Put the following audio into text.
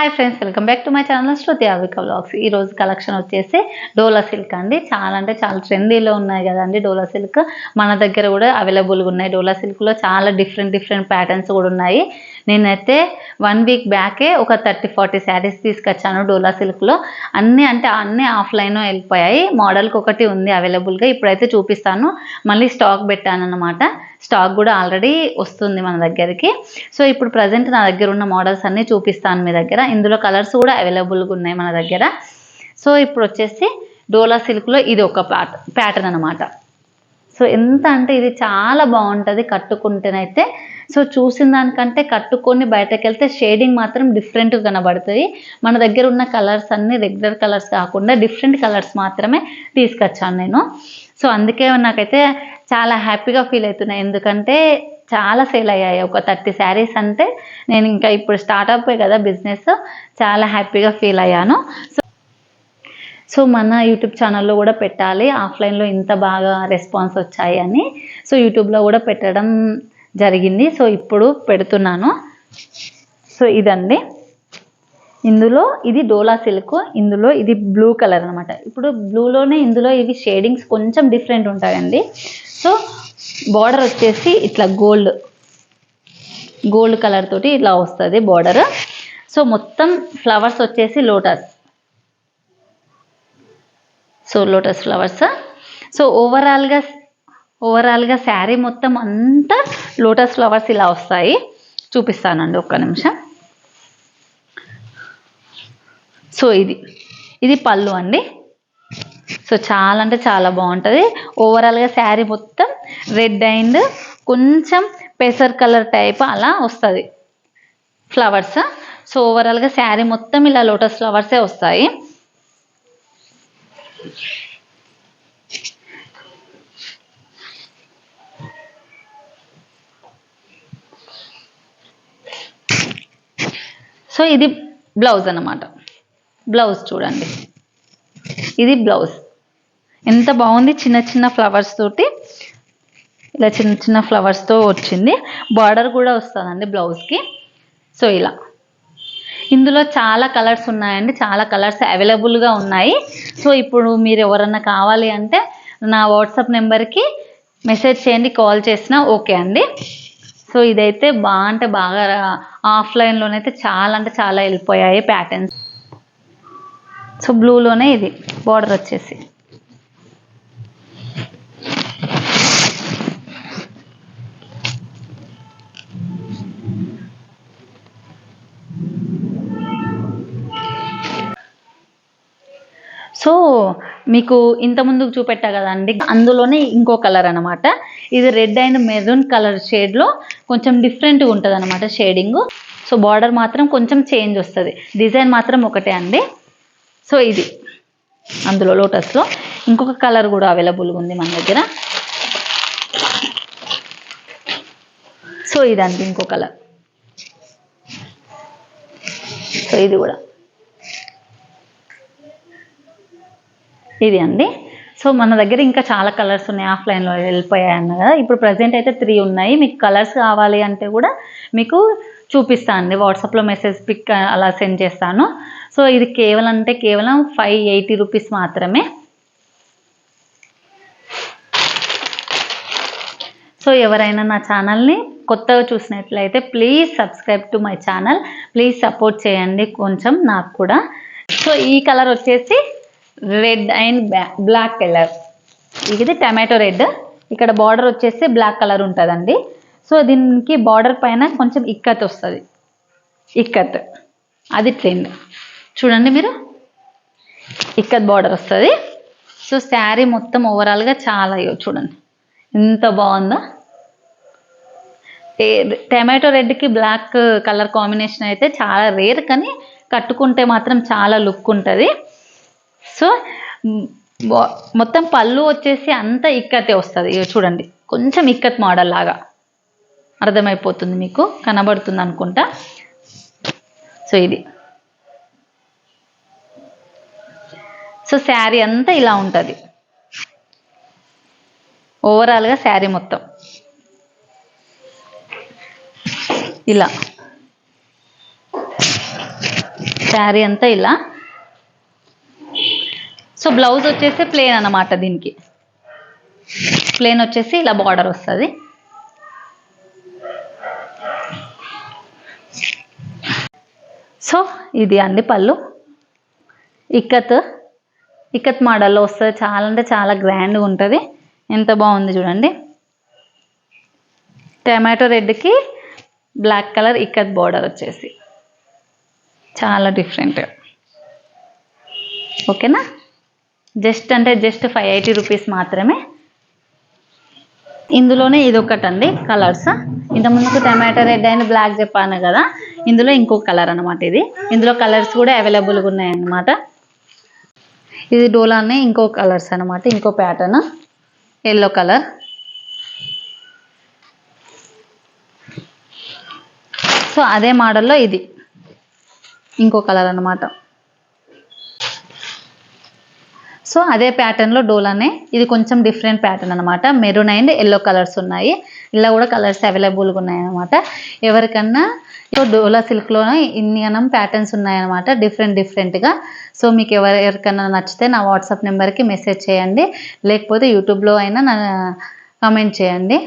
Hi friends, welcome back to my channel Shruti Avika vlogs. ఈ రోజు collection వచ్చేసి డోలా silk అండి. చాలా అంటే చాలా ట్రెండీలో ఉన్నాయి కదండి డోలా సిల్క్. మన దగ్గర కూడా అవైలబుల్గా ఉన్నాయి. డోలా సిల్క్లో చాలా డిఫరెంట్ ప్యాటర్న్స్ కూడా ఉన్నాయి. నేనైతే 1 వీక్ బ్యాకే ఒక 30-40 శారీస్ తీసుకొచ్చాను డోలా సిల్క్లో. అన్నీ ఆఫ్లైన్ వెళ్ళిపోయాయి. మోడల్కి ఒకటి ఉంది అవైలబుల్గా. ఇప్పుడైతే చూపిస్తాను. మళ్ళీ స్టాక్ పెట్టాను అనమాట. స్టాక్ కూడా ఆల్రెడీ వస్తుంది మన దగ్గరికి. సో ఇప్పుడు ప్రజెంట్ నా దగ్గర ఉన్న మోడల్స్ అన్నీ చూపిస్తాను మీ దగ్గర. ఇందులో కలర్స్ కూడా అవైలబుల్గా ఉన్నాయి మన దగ్గర. సో ఇప్పుడు వచ్చేసి డోలా సిల్క్లో ఇది ఒక ప్యాటర్న్ అనమాట. సో ఎంత అంటే ఇది చాలా బాగుంటుంది కట్టుకుంటేనైతే. సో చూసిన దానికంటే కట్టుకొని బయటకు వెళ్తే షేడింగ్ మాత్రం డిఫరెంట్గా కనబడుతుంది. మన దగ్గర ఉన్న కలర్స్ అన్నీ రెగ్యులర్ కలర్స్ కాకుండా డిఫరెంట్ కలర్స్ మాత్రమే తీసుకొచ్చాను నేను. సో అందుకే నాకైతే చాలా హ్యాపీగా ఫీల్ అవుతున్నాయి. ఎందుకంటే చాలా సేల్ అయ్యాయి. ఒక 30 శారీస్ అంటే నేను ఇంకా ఇప్పుడు స్టార్ట్ అయిపోయి కదా బిజినెస్. చాలా హ్యాపీగా ఫీల్ అయ్యాను. సో మన యూట్యూబ్ ఛానల్లో కూడా పెట్టాలి, ఆఫ్లైన్లో ఇంత బాగా రెస్పాన్స్ వచ్చాయి అని. సో యూట్యూబ్లో కూడా పెట్టడం జరిగింది. సో ఇప్పుడు పెడుతున్నాను. సో ఇదండి, ఇందులో ఇది డోలా సిల్క్, ఇందులో ఇది బ్లూ కలర్ అనమాట. ఇప్పుడు బ్లూలోనే ఇందులో ఇవి షేడింగ్స్ కొంచెం డిఫరెంట్ ఉంటాయండి. సో బార్డర్ వచ్చేసి ఇట్లా గోల్డ్ కలర్ తోటి ఇట్లా వస్తుంది బార్డర్. సో మొత్తం ఫ్లవర్స్ వచ్చేసి లోటస్ ఫ్లవర్స్. సో ఓవరాల్గా శారీ మొత్తం అంతా లోటస్ ఫ్లవర్స్ ఇలా వస్తాయి. చూపిస్తానండి ఒక్క నిమిషం. సో ఇది పళ్ళు అండి. సో చాలా అంటే చాలా బాగుంటుంది. ఓవరాల్గా శారీ మొత్తం రెడ్ అండ్ కొంచెం పెసర్ కలర్ టైప్ అలా వస్తుంది ఫ్లవర్స్. సో ఓవరాల్గా శారీ మొత్తం ఇలా లోటస్ ఫ్లవర్సే వస్తాయి. సో ఇది బ్లౌజ్ అన్నమాట. బ్లౌజ్ చూడండి, ఇది బ్లౌజ్ ఎంత బాగుంది. చిన్న ఫ్లవర్స్ తోటి ఇలా చిన్న ఫ్లవర్స్తో వచ్చింది. బార్డర్ కూడా వస్తుందండి బ్లౌజ్కి. సో ఇలా ఇందులో చాలా కలర్స్ ఉన్నాయండి. చాలా కలర్స్ అవైలబుల్గా ఉన్నాయి. సో ఇప్పుడు మీరు ఎవరన్నా కావాలి అంటే నా వాట్సాప్ నెంబర్కి మెసేజ్ చేయండి, కాల్ చేసినా ఓకే అండి. సో ఇదైతే బాగా ఆఫ్లైన్లోనైతే చాలా అంటే చాలా వెళ్ళిపోయాయి ప్యాటర్న్స్. సో బ్లూలోనే ఇది బార్డర్ వచ్చేసి. సో మీకు ఇంత ముందుకు చూపెట్టా కదండి, అందులోనే ఇంకో కలర్ అనమాట. ఇది రెడ్ అండ్ మెరూన్ కలర్ షేడ్లో కొంచెం డిఫరెంట్గా ఉంటుంది అనమాట షేడింగ్. సో బార్డర్ మాత్రం కొంచెం చేంజ్ వస్తుంది, డిజైన్ మాత్రం ఒకటే అండి. సో ఇది అందులో లోటస్లో ఇంకొక కలర్ కూడా అవైలబుల్గా ఉంది మన దగ్గర. సో ఇదండి ఇంకో కలర్. సో ఇది కూడా ఇది అండి. సో మన దగ్గర ఇంకా చాలా కలర్స్ ఉన్నాయి, ఆఫ్లైన్లో వెళ్ళిపోయాయి అన్న కదా. ఇప్పుడు ప్రజెంట్ అయితే 3 ఉన్నాయి. మీకు కలర్స్ కావాలి అంటే కూడా మీకు చూపిస్తాను అండి. వాట్సాప్లో మెసేజ్ పిక్ అలా సెండ్ చేస్తాను. సో ఇది కేవలం 580 రూపీస్ మాత్రమే. సో ఎవరైనా నా ఛానల్ని కొత్తగా చూసినట్లయితే please subscribe to my channel. Please support చేయండి కొంచెం నాకు కూడా. సో ఈ కలర్ వచ్చేసి రెడ్ అండ్ బ్లాక్ కలర్. ఇది టమాటో రెడ్. ఇక్కడ బార్డర్ వచ్చేసి బ్లాక్ కలర్ ఉంటుందండి. సో దీనికి బార్డర్ పైన కొంచెం ఇక్కత్ వస్తుంది. ఇక్కత్ అది ట్రెండ్ చూడండి మీరు, ఇక్కత్ బార్డర్ వస్తుంది. సో శారీ మొత్తం ఓవరాల్గా చాలా చూడండి ఎంత బాగుందో. టమాటో రెడ్కి బ్లాక్ కలర్ కాంబినేషన్ అయితే చాలా రేర్, కానీ కట్టుకుంటే మాత్రం చాలా లుక్ ఉంటుంది. సో మొత్తం పళ్ళు వచ్చేసి అంతా ఇక్కతే వస్తుంది. చూడండి కొంచెం ఇక్కత్ మోడల్ లాగా అర్థమైపోతుంది, మీకు కనబడుతుంది అనుకుంటా. సో ఇది సో శారీ అంతా ఇలా ఉంటుంది. ఓవరాల్గా శారీ మొత్తం ఇలా శారీ అంతా ఇలా. సో బ్లౌజ్ వచ్చేసి ప్లెయిన్ అన్నమాట, దీనికి ప్లెయిన్ వచ్చేసి ఇలా బార్డర్ వస్తుంది. సో ఇది అండి పళ్ళు. ఇక్కత్ మోడల్లో వస్తుంది, చాలా అంటే చాలా గ్రాండ్గా ఉంటుంది. ఎంత బాగుంది చూడండి. టమాటో రెడ్కి బ్లాక్ కలర్ ఇక్కత్ బార్డర్ వచ్చేసి చాలా డిఫరెంట్. ఓకేనా, జస్ట్ 580 రూపీస్ మాత్రమే. ఇందులోనే ఇది ఒకటండి కలర్స్. ఇంతకుముందుకు టమాటో రెడ్ అండ్ బ్లాక్ చెప్పాను కదా, ఇందులో ఇంకొక కలర్ అనమాట ఇది. ఇందులో కలర్స్ కూడా అవైలబుల్గా ఉన్నాయన్నమాట. ఇది డోలానే ఇంకో కలర్స్ అనమాట, ఇంకో ప్యాటర్న్ ఎల్లో కలర్. సో అదే మోడల్లో ఇది ఇంకో కలర్ అనమాట. సో అదే ప్యాటర్న్లో డోలానే ఇది కొంచెం డిఫరెంట్ ప్యాటర్న్ అనమాట. మెరూన్ అండ్ ఎల్లో కలర్స్ ఉన్నాయి. ఇలా కూడా కలర్స్ అవైలబుల్గా ఉన్నాయన్నమాట. ఎవరికన్నా సో డోలా సిల్క్లోనే ఇన్ని అనం ప్యాటర్న్స్ ఉన్నాయన్నమాట, డిఫరెంట్గా. సో మీకు ఎవరికన్నా నచ్చితే నా వాట్సాప్ నెంబర్కి మెసేజ్ చేయండి, లేకపోతే యూట్యూబ్లో అయినా కామెంట్ చేయండి.